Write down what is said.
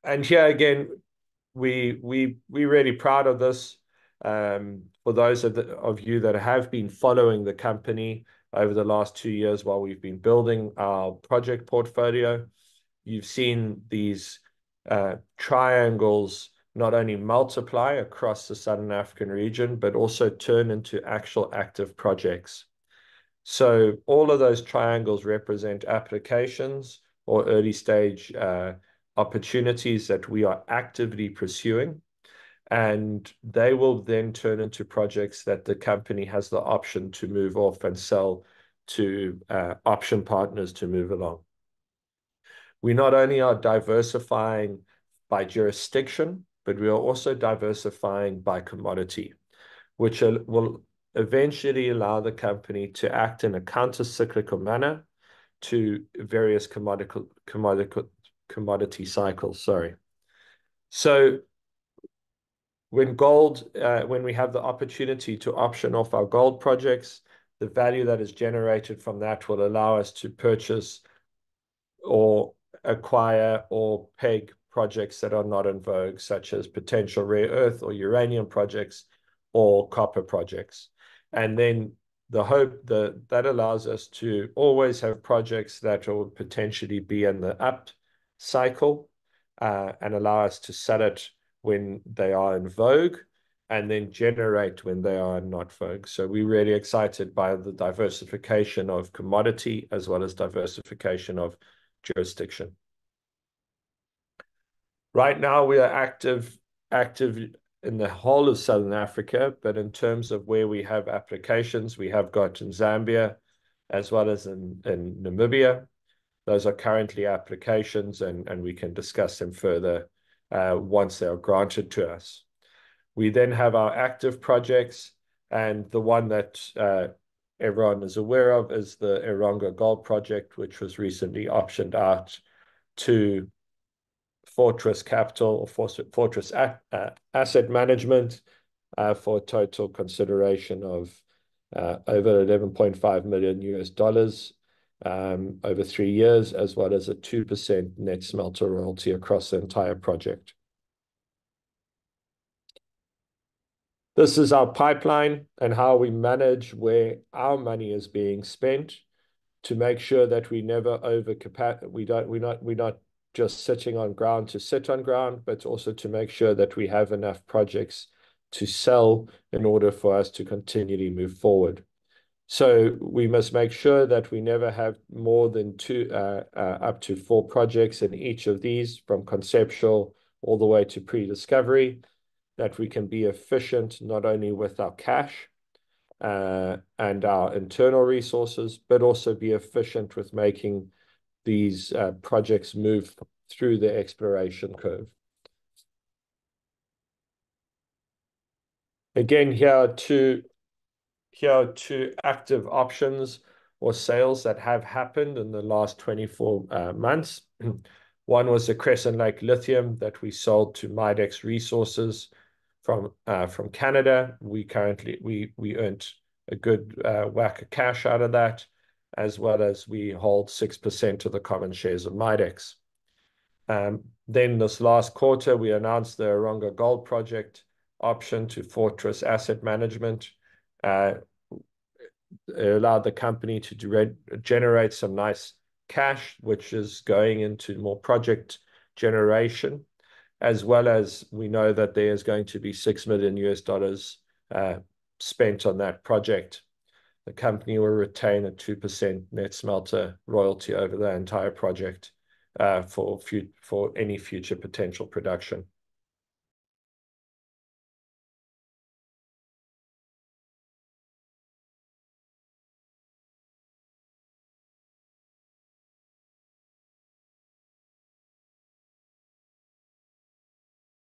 And here again, we're really proud of this. For those of you that have been following the company over the last 2 years while we've been building our project portfolio, you've seen these triangles not only multiply across the Southern African region, but also turn into actual active projects. So all of those triangles represent applications or early stage opportunities that we are actively pursuing. And they will then turn into projects that the company has the option to move off and sell to option partners to move along. We not only are diversifying by jurisdiction, but we are also diversifying by commodity, which will eventually allow the company to act in a counter-cyclical manner to various commodity cycles. Sorry. So when we have the opportunity to option off our gold projects, the value that is generated from that will allow us to purchase or acquire or peg projects that are not in vogue, such as potential rare earth or uranium projects or copper projects. And then the hope that allows us to always have projects that will potentially be in the up cycle and allow us to sell it when they are in vogue and then generate when they are not vogue. So we're really excited by the diversification of commodity as well as diversification of jurisdiction. Right now, we are active in the whole of Southern Africa, but in terms of where we have applications, we have got in Zambia as well as in Namibia. Those are currently applications, and we can discuss them further once they are granted to us. We then have our active projects, and the one that everyone is aware of is the Erongo Gold Project, which was recently optioned out to Fortress Capital or Fortress Asset Management for a total consideration of over $11.5 million over 3 years, as well as a 2% net smelter royalty across the entire project. This is our pipeline and how we manage where our money is being spent to make sure that we never we're not just sitting on ground to sit on ground, but also to make sure that we have enough projects to sell in order for us to continually move forward. So we must make sure that we never have more than up to 4 projects in each of these, from conceptual all the way to pre-discovery, that we can be efficient not only with our cash and our internal resources, but also be efficient with making these projects move through the exploration curve. Again, here are two active options or sales that have happened in the last 24 months. One was the Crescent Lake Lithium that we sold to Midex Resources from Canada. We earned a good whack of cash out of that, as well as we hold 6% of the common shares of Midex. Then this last quarter, we announced the Erongo Gold Project option to Fortress Asset Management. It allowed the company to generate some nice cash, which is going into more project generation, as well as we know that there is going to be $6 million spent on that project. The company will retain a 2% net smelter royalty over the entire project for any future potential production.